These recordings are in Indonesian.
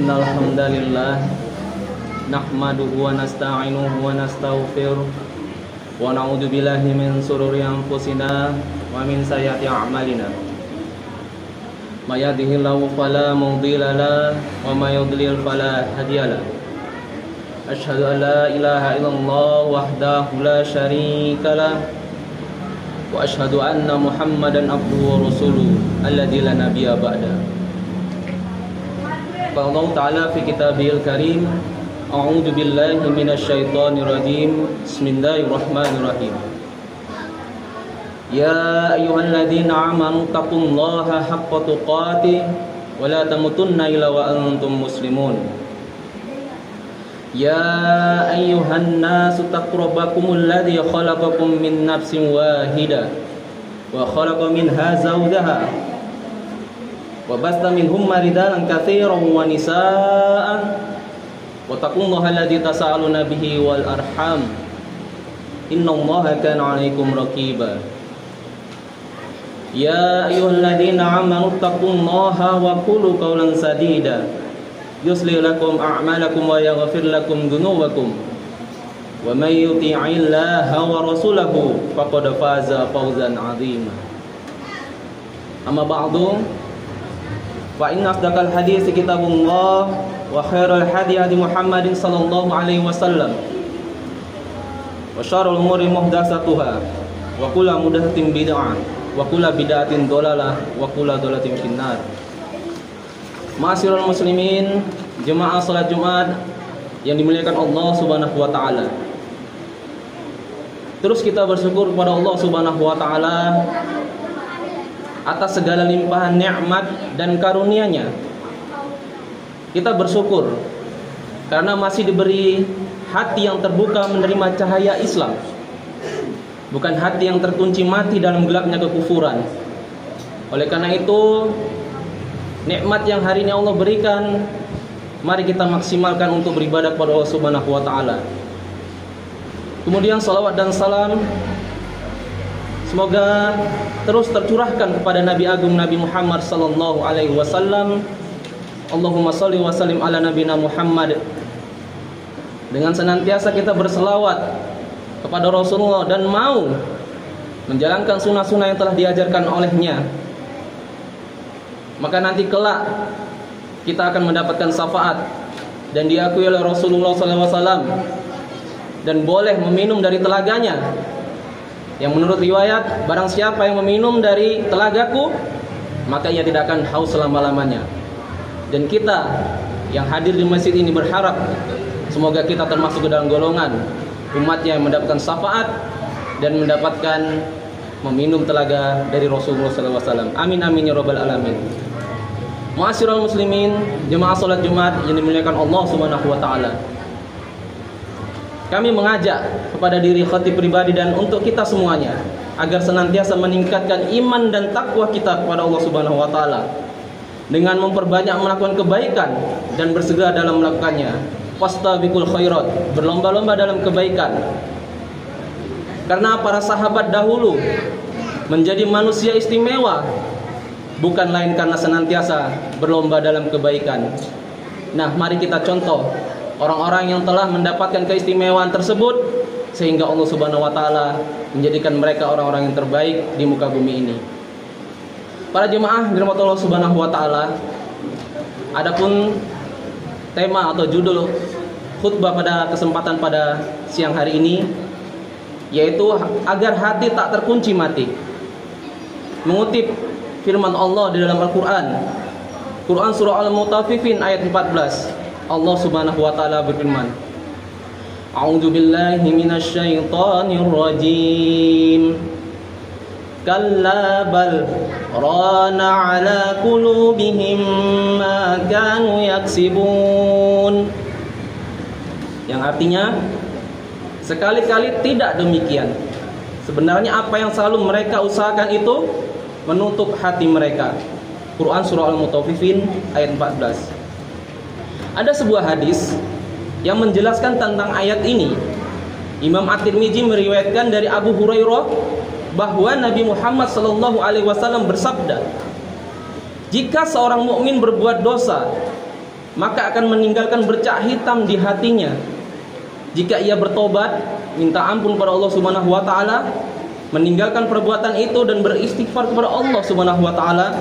Innal hamdalillah nahmaduhu wa nasta'inuhu wa nastaghfiruh wa na'udzu billahi min shururi anfusina wa min sayyiati a'malina. May yahdihillahu fala mudilla lahu wa may yudlil fala hadiya lahu. Asyhadu an la ilaha illallah wahdahu la syarika lahu wa asyhadu anna Muhammadan abduhu wa rasuluhu alladzi la nabiyya ba'da. Allah Ta'ala fi kitabihil karim. A'udzu billahi minasyaitonir rajim. Bismillahirrahmanirrahim. Ya ayyuhalladzina amanu taqullaha haqqa tuqatih wa la tamutunna illa wa antum muslimun. Ya ayyuhan nasu taqu rabbakumul ladzi khalaqakum min nafsin wahidah wa khalaqa minha zawjaha wa basta minhum rijalan katsiran wa nisaa wa taqullaha alladzi tasaaluna bihi wal arham innallaha kana 'alaikum raqiba. Ya ayyuhalladzina amanu taqullaha wa qulu qawlan sadida yuslih lakum a'malakum wa yaghfir lakum dhunubakum wa may yuti'illaha wa rasulahu faqad faza fawzan 'azima. Amma ba'du, wa inna asdaqal hadits kitabullah wa khairal hadi hadi Muhammadin sallallahu alaihi wasallam wa syarrul umuri muhdatsatuha wa kullu muhdatsatin bid'ah wa kullu bid'atin dhalalah wa kullu dhalalatin finnar. Ma'asyiral muslimin, jemaah salat Jumat yang dimuliakan Allah Subhanahu wa taala. Terus kita bersyukur kepada Allah Subhanahu wa taala atas segala limpahan nikmat dan karunia-Nya. Kita bersyukur karena masih diberi hati yang terbuka menerima cahaya Islam, bukan hati yang terkunci mati dalam gelapnya kekufuran. Oleh karena itu, nikmat yang hari ini Allah berikan, mari kita maksimalkan untuk beribadah kepada Allah Subhanahu wa taala. Kemudian salawat dan salam semoga terus tercurahkan kepada Nabi Agung Nabi Muhammad sallallahu alaihi wasallam. Allahumma shalli wa sallim ala nabiyina Muhammad. Dengan senantiasa kita berselawat kepada Rasulullah dan mau menjalankan sunnah-sunnah yang telah diajarkan olehnya, maka nanti kelak kita akan mendapatkan syafaat dan diakui oleh Rasulullah sallallahu alaihi wasallam dan boleh meminum dari telaganya. Yang menurut riwayat, barang siapa yang meminum dari telagaku, maka ia tidak akan haus selama-lamanya. Dan kita yang hadir di masjid ini berharap semoga kita termasuk ke dalam golongan umatnya yang mendapatkan syafaat dan mendapatkan meminum telaga dari Rasulullah SAW. Amin amin ya rabbal alamin. Ma'asyiral muslimin, jemaah salat Jumat yang dimuliakan Allah Subhanahu wa taala. Kami mengajak kepada diri khatib pribadi dan untuk kita semuanya agar senantiasa meningkatkan iman dan takwa kita kepada Allah Subhanahu wa taala dengan memperbanyak melakukan kebaikan dan bersegera dalam melakukannya. Fastabiqul khairat, berlomba-lomba dalam kebaikan. Karena para sahabat dahulu menjadi manusia istimewa bukan lain karena senantiasa berlomba dalam kebaikan. Nah, mari kita contoh orang-orang yang telah mendapatkan keistimewaan tersebut sehingga Allah Subhanahu wa taala menjadikan mereka orang-orang yang terbaik di muka bumi ini. Para jemaah dirahmati Allah Subhanahu wa taala, adapun tema atau judul khutbah pada kesempatan pada siang hari ini yaitu agar hati tak terkunci mati. Mengutip firman Allah di dalam Al-Qur'an, Quran surah Al-Mutaffifin ayat 14. Allah Subhanahu wa taala berfirman, A'udzu billahi minasyaitonir rajim. Kalla bal rana 'ala qulubihim ma kanu yaksibun. Yang artinya, sekali-kali tidak demikian. Sebenarnya apa yang selalu mereka usahakan itu menutup hati mereka. Quran surah Al-Mutaffifin ayat 14. Ada sebuah hadis yang menjelaskan tentang ayat ini. Imam At-Tirmidzi meriwayatkan dari Abu Hurairah bahwa Nabi Muhammad sallallahu alaihi wasallam bersabda, "Jika seorang mukmin berbuat dosa, maka akan meninggalkan bercak hitam di hatinya. Jika ia bertobat, minta ampun kepada Allah Subhanahu wa taala, meninggalkan perbuatan itu dan beristighfar kepada Allah Subhanahu wa taala,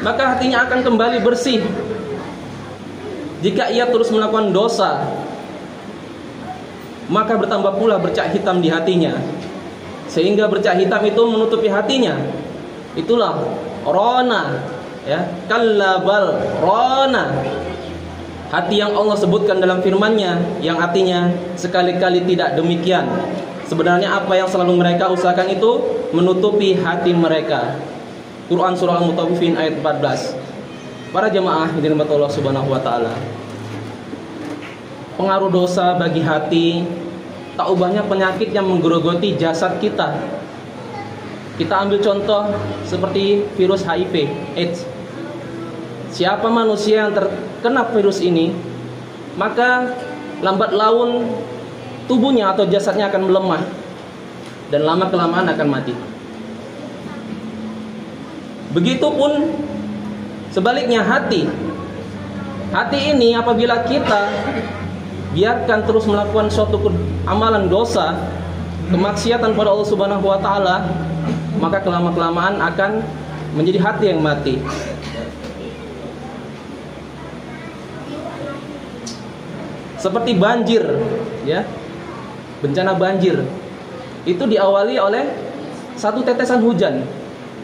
maka hatinya akan kembali bersih. Jika ia terus melakukan dosa, maka bertambah pula bercak hitam di hatinya, sehingga bercak hitam itu menutupi hatinya. Itulah rona, ya, kallabal rona, hati yang Allah sebutkan dalam firman-Nya, yang artinya sekali-kali tidak demikian. Sebenarnya apa yang selalu mereka usahakan itu menutupi hati mereka. Quran surah Al-Mutaffifin ayat 14. Para jemaah yang dirahmati Allah Subhanahu wa taala, pengaruh dosa bagi hati tak ubahnya penyakit yang menggerogoti jasad kita. Kita ambil contoh seperti virus HIV AIDS. Siapa manusia yang terkena virus ini, maka lambat laun tubuhnya atau jasadnya akan melemah dan lama-kelamaan akan mati. Begitupun sebaliknya hati ini apabila kita biarkan terus melakukan suatu amalan dosa, kemaksiatan pada Allah Subhanahu wa taala, maka kelama-kelamaan akan menjadi hati yang mati. Seperti banjir, ya. Bencana banjir itu diawali oleh satu tetesan hujan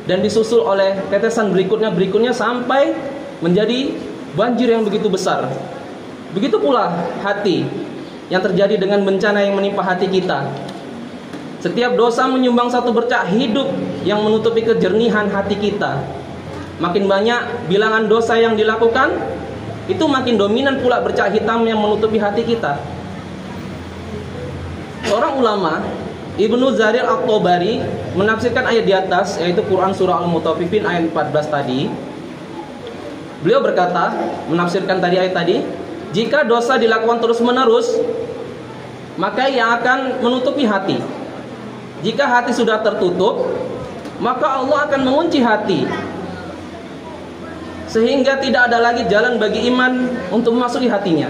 dan disusul oleh tetesan berikutnya sampai menjadi banjir yang begitu besar. Begitu pula hati yang terjadi dengan bencana yang menimpa hati kita. Setiap dosa menyumbang satu bercak hidup yang menutupi kejernihan hati kita. Makin banyak bilangan dosa yang dilakukan, itu makin dominan pula bercak hitam yang menutupi hati kita. Seorang ulama, Ibnu Jarir At-Tabari, menafsirkan ayat di atas, yaitu Quran surah Al-Mutaffifin ayat 14 tadi. Beliau berkata, menafsirkan tadi ayat tadi, jika dosa dilakukan terus-menerus, maka ia akan menutupi hati. Jika hati sudah tertutup, maka Allah akan mengunci hati, sehingga tidak ada lagi jalan bagi iman untuk memasuki hatinya,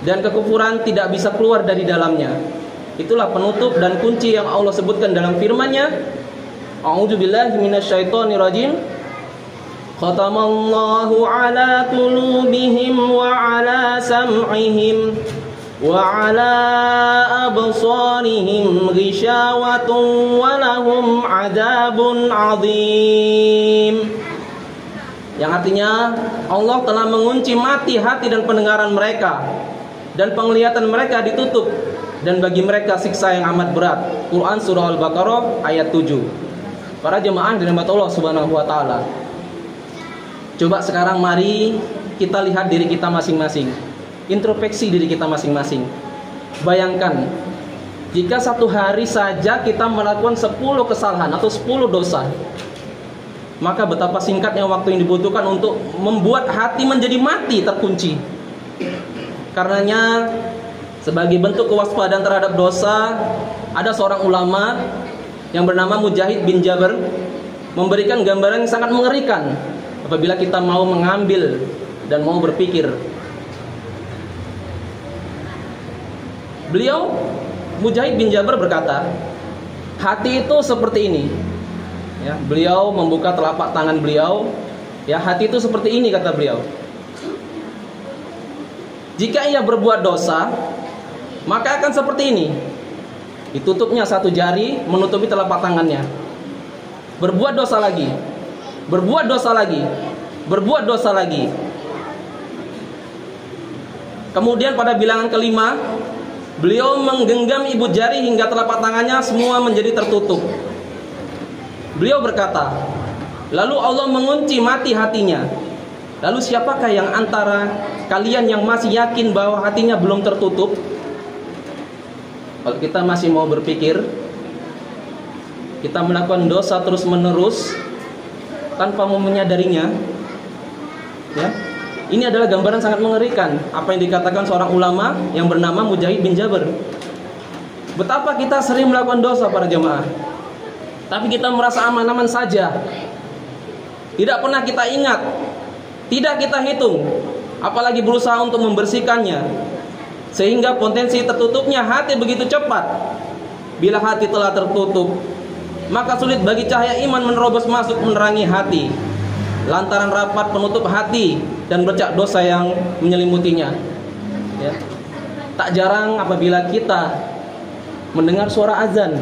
dan kekufuran tidak bisa keluar dari dalamnya. Itulah penutup dan kunci yang Allah sebutkan dalam firman-Nya. A'udzubillahi minasyaitonirrajim. Khatamallahu ala qulubihim wa ala sam'ihim wa ala absarihim ghishawatun wa lahum 'adzabun 'adzim. Yang artinya Allah telah mengunci mati hati dan pendengaran mereka, dan penglihatan mereka ditutup, dan bagi mereka siksa yang amat berat. Quran surah Al-Baqarah ayat 7. Para jemaah dirahmati Allah Subhanahu wa taala, coba sekarang mari kita lihat diri kita masing-masing, introspeksi diri kita masing-masing. Bayangkan jika satu hari saja kita melakukan 10 kesalahan atau 10 dosa, maka betapa singkatnya waktu yang dibutuhkan untuk membuat hati menjadi mati, terkunci. Karenanya, sebagai bentuk kewaspadaan terhadap dosa, ada seorang ulama yang bernama Mujahid bin Jabr memberikan gambaran yang sangat mengerikan apabila kita mau mengambil dan mau berpikir. Beliau, Mujahid bin Jabr, berkata, hati itu seperti ini. Ya, beliau membuka telapak tangan beliau. Ya, hati itu seperti ini, kata beliau. Jika ia berbuat dosa, maka akan seperti ini. Ditutupnya satu jari menutupi telapak tangannya. Berbuat dosa lagi, berbuat dosa lagi, berbuat dosa lagi. Kemudian pada bilangan kelima, beliau menggenggam ibu jari hingga telapak tangannya semua menjadi tertutup. Beliau berkata, lalu Allah mengunci mati hatinya. Lalu siapakah yang antara kalian yang masih yakin bahwa hatinya belum tertutup? Kalau kita masih mau berpikir, kita melakukan dosa terus-menerus tanpa mau menyadarinya, ya, ini adalah gambaran sangat mengerikan apa yang dikatakan seorang ulama yang bernama Mujahid bin Jabr. Betapa kita sering melakukan dosa, para jemaah, tapi kita merasa aman-aman saja. Tidak pernah kita ingat, tidak kita hitung apalagi berusaha untuk membersihkannya, sehingga potensi tertutupnya hati begitu cepat. Bila hati telah tertutup, maka sulit bagi cahaya iman menerobos masuk menerangi hati, lantaran rapat penutup hati dan bercak dosa yang menyelimutinya. Ya. Tak jarang apabila kita mendengar suara azan,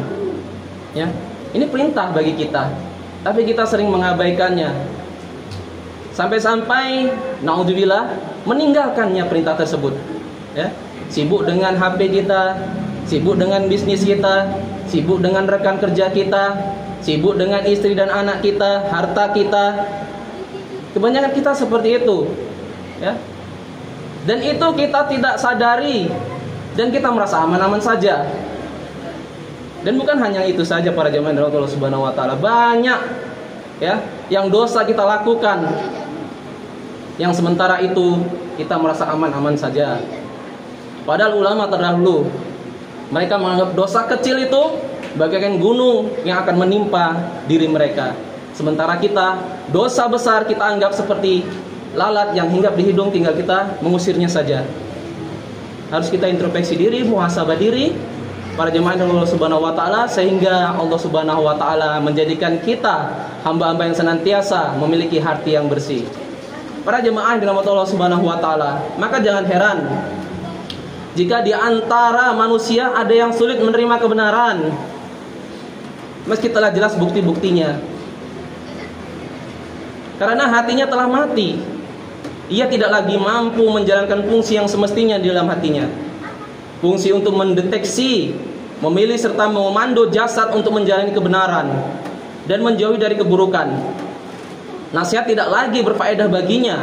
ya, ini perintah bagi kita, tapi kita sering mengabaikannya, sampai-sampai naudzubillah meninggalkannya perintah tersebut. Ya. Sibuk dengan HP kita, sibuk dengan bisnis kita, sibuk dengan rekan kerja kita, sibuk dengan istri dan anak kita, harta kita. Kebanyakan kita seperti itu, ya. Dan itu kita tidak sadari, dan kita merasa aman-aman saja. Dan bukan hanya itu saja para jemaah dari Allah Subhanahu wa taala. Banyak, ya, yang dosa kita lakukan, yang sementara itu kita merasa aman-aman saja. Padahal ulama terdahulu, mereka menganggap dosa kecil itu bagaikan gunung yang akan menimpa diri mereka. Sementara kita, dosa besar kita anggap seperti lalat yang hinggap di hidung, tinggal kita mengusirnya saja. Harus kita introspeksi diri, muhasabah diri para jemaah Allah Subhanahu wa taala, sehingga Allah Subhanahu wa taala menjadikan kita hamba-hamba yang senantiasa memiliki hati yang bersih. Para jemaah dirahmati Allah Subhanahu wa taala, maka jangan heran jika di antara manusia ada yang sulit menerima kebenaran meski telah jelas bukti-buktinya. Karena hatinya telah mati. Ia tidak lagi mampu menjalankan fungsi yang semestinya di dalam hatinya. Fungsi untuk mendeteksi, memilih serta memando jasad untuk menjalani kebenaran dan menjauhi dari keburukan. Nasihat tidak lagi berfaedah baginya,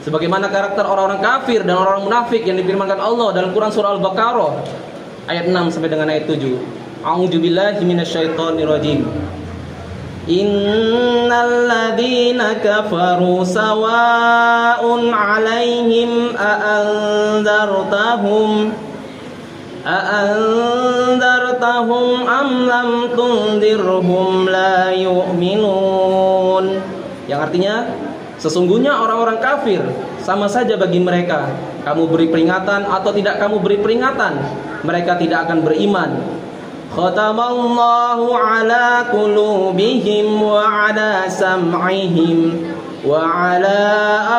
sebagaimana karakter orang-orang kafir dan orang-orang munafik yang difirmankan Allah dalam Quran surah Al-Baqarah ayat 6 sampai dengan ayat 7. A'udzubillahi minasyaitonirrajim. Innal ladzina kafaru sawa'un 'alaihim a'anzartahum am lam tundirhum la yu'minun. Yang artinya, sesungguhnya orang-orang kafir sama saja bagi mereka, kamu beri peringatan atau tidak kamu beri peringatan, mereka tidak akan beriman. Khatamallahu ala qulubihim wa ala sam'ihim wa ala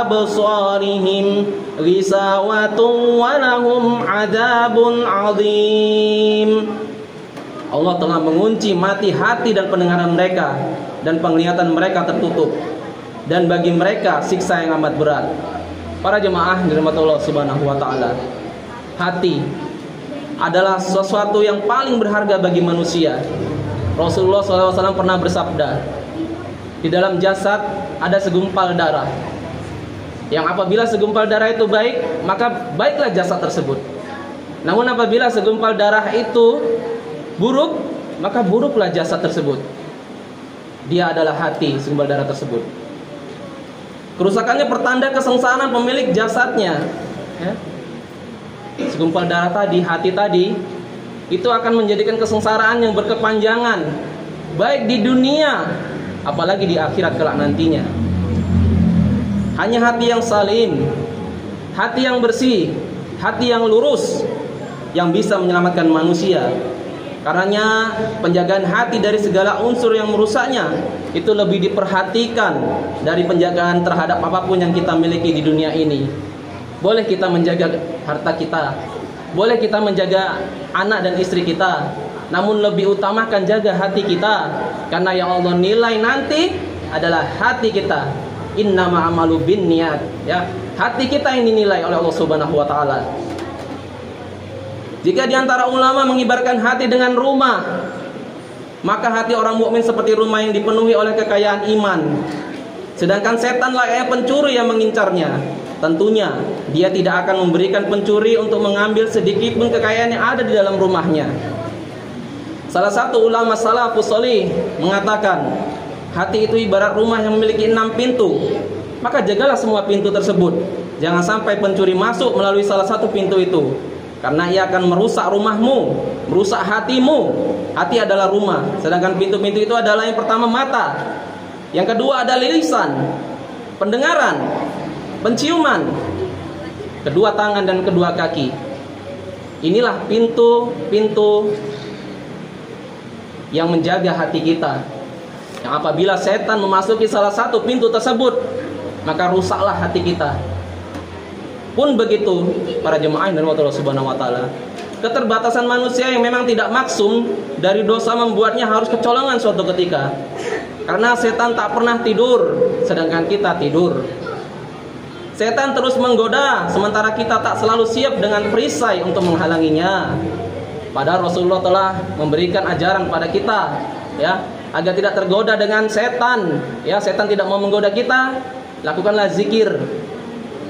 absarihim ghisawatun wa lahum adzabun adzim. Allah telah mengunci mati hati dan pendengaran mereka, dan penglihatan mereka tertutup, dan bagi mereka siksa yang amat berat. Para jemaah dirahmati Allah Subhanahu wa taala, hati adalah sesuatu yang paling berharga bagi manusia. Rasulullah SAW pernah bersabda, di dalam jasad ada segumpal darah, yang apabila segumpal darah itu baik, maka baiklah jasad tersebut. Namun apabila segumpal darah itu buruk, maka buruklah jasad tersebut. Dia adalah hati, segumpal darah tersebut. Kerusakannya pertanda kesengsaraan pemilik jasadnya, ya. Segumpal darah tadi, hati tadi, itu akan menjadikan kesengsaraan yang berkepanjangan, baik di dunia apalagi di akhirat kelak nantinya. Hanya hati yang salim, hati yang bersih, hati yang lurus yang bisa menyelamatkan manusia. Karenanya penjagaan hati dari segala unsur yang merusaknya itu lebih diperhatikan dari penjagaan terhadap apapun yang kita miliki di dunia ini. Boleh kita menjaga harta kita, boleh kita menjaga anak dan istri kita, namun lebih utamakan jaga hati kita, karena yang Allah nilai nanti adalah hati kita. Innama amalu binniyat, ya. Hati kita ini dinilai oleh Allah Subhanahu wa taala. Jika diantara ulama mengibarkan hati dengan rumah, maka hati orang mukmin seperti rumah yang dipenuhi oleh kekayaan iman. Sedangkan setan layaknya pencuri yang mengincarnya. Tentunya dia tidak akan memberikan pencuri untuk mengambil sedikit pun kekayaan yang ada di dalam rumahnya. Salah satu ulama salafus shalih mengatakan, hati itu ibarat rumah yang memiliki 6 pintu. Maka jagalah semua pintu tersebut. Jangan sampai pencuri masuk melalui salah satu pintu itu, karena ia akan merusak rumahmu, merusak hatimu. Hati adalah rumah, sedangkan pintu-pintu itu adalah yang pertama mata, yang kedua adalah lisan, pendengaran, penciuman, kedua tangan dan kedua kaki. Inilah pintu-pintu yang menjaga hati kita. Yang apabila setan memasuki salah satu pintu tersebut, maka rusaklah hati kita. Pun begitu para jemaah dari Allah Subhanahu wa taala. Keterbatasan manusia yang memang tidak maksum dari dosa membuatnya harus kecolongan suatu ketika. Karena setan tak pernah tidur, sedangkan kita tidur. Setan terus menggoda, sementara kita tak selalu siap dengan perisai untuk menghalanginya. Padahal Rasulullah telah memberikan ajaran pada kita, ya, agar tidak tergoda dengan setan. Ya, setan tidak mau menggoda kita, lakukanlah zikir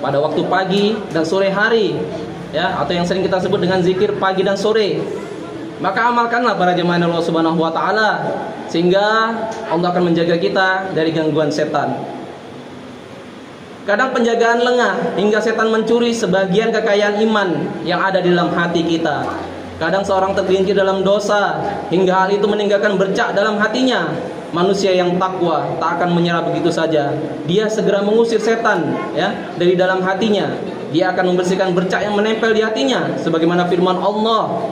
pada waktu pagi dan sore hari, ya, atau yang sering kita sebut dengan zikir pagi dan sore. Maka amalkanlah para jemaah Allah Subhanahu wa taala, sehingga Allah akan menjaga kita dari gangguan setan. Kadang penjagaan lengah hingga setan mencuri sebagian kekayaan iman yang ada di dalam hati kita. Kadang seorang tergelincir dalam dosa hingga hal itu meninggalkan bercak dalam hatinya. Manusia yang takwa tak akan menyerah begitu saja. Dia segera mengusir setan, ya, dari dalam hatinya. Dia akan membersihkan bercak yang menempel di hatinya, sebagaimana firman Allah.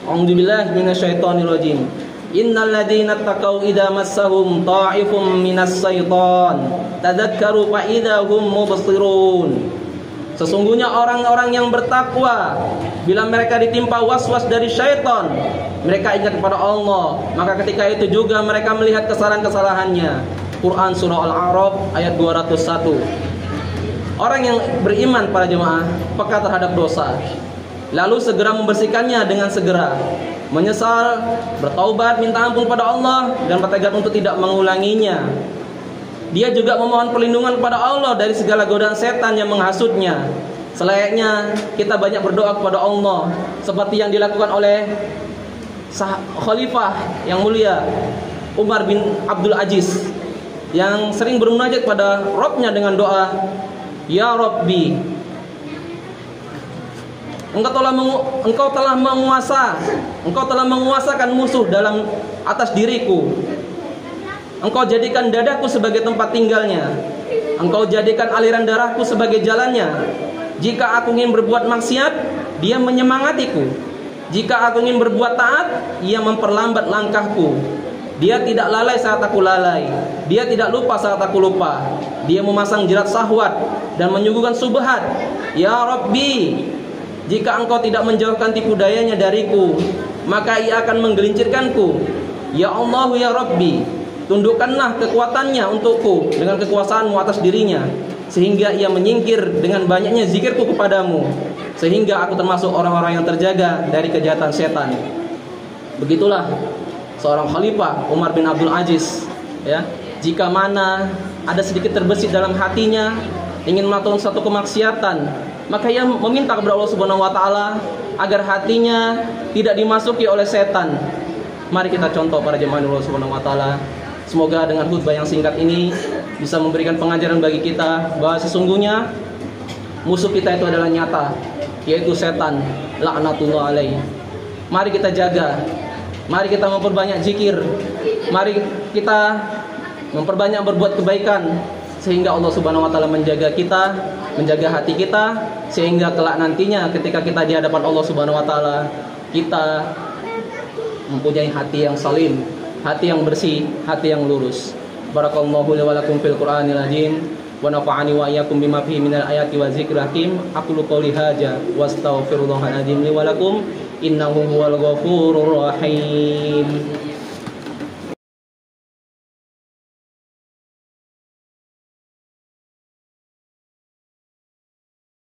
A'udzubillahi minasyaitonirrajim. Innal ladzina taqaw idza massahum ta'ifum minas syaitan tadzakkaru fa idza hum mubsirun. Sesungguhnya orang-orang yang bertakwa, bila mereka ditimpa was-was dari syaitan, mereka ingat kepada Allah, maka ketika itu juga mereka melihat kesalahan-kesalahannya. Quran surah Al-A'raf ayat 201. Orang yang beriman para jemaah peka terhadap dosa, lalu segera membersihkannya dengan segera, menyesal, bertaubat, minta ampun pada Allah, dan bertekad untuk tidak mengulanginya. Dia juga memohon perlindungan kepada Allah dari segala godaan setan yang menghasutnya. Selayaknya kita banyak berdoa kepada Allah, seperti yang dilakukan oleh Khalifah yang mulia Umar bin Abdul Aziz, yang sering bermunajat pada Rabbnya dengan doa, Ya Rabbi, Engkau telah menguasakan musuh dalam atas diriku. Engkau jadikan dadaku sebagai tempat tinggalnya. Engkau jadikan aliran darahku sebagai jalannya. Jika aku ingin berbuat maksiat, dia menyemangatiku. Jika aku ingin berbuat taat, ia memperlambat langkahku. Dia tidak lalai saat aku lalai. Dia tidak lupa saat aku lupa. Dia memasang jerat syahwat dan menyuguhkan subhat. Ya Rabbi, jika engkau tidak menjauhkan tipu dayanya dariku, maka ia akan menggelincirkanku. Ya Allah, ya Rabbi, tundukkanlah kekuatannya untukku dengan kekuasaanmu atas dirinya, sehingga ia menyingkir dengan banyaknya zikirku kepadamu, sehingga aku termasuk orang-orang yang terjaga dari kejahatan setan. Begitulah seorang khalifah Umar bin Abdul Aziz, ya. Jika mana ada sedikit terbesit dalam hatinya ingin melakukan suatu kemaksiatan, maka ia meminta kepada Allah Subhanahu wa taala agar hatinya tidak dimasuki oleh setan. Mari kita contoh para jemaah Allah Subhanahu wa taala. Semoga dengan khutbah yang singkat ini bisa memberikan pengajaran bagi kita bahwa sesungguhnya musuh kita itu adalah nyata, yaitu setan, laknatullah alaih. Mari kita jaga, mari kita memperbanyak zikir, mari kita memperbanyak berbuat kebaikan, sehingga Allah Subhanahu wa taala menjaga kita, menjaga hati kita, sehingga kelak nantinya ketika kita di hadapan Allah Subhanahu wa taala, kita mempunyai hati yang salim, hati yang bersih, hati yang lurus. Barakallahu li wa lakum fil Qur'anil azim wa nafa'ani wa iyyakum bima fihi minal ayati wa dzikril hakim. Aqulu qouli hadza wa astaghfirullahal azim li wa lakum innahu huwal ghafurur rahim.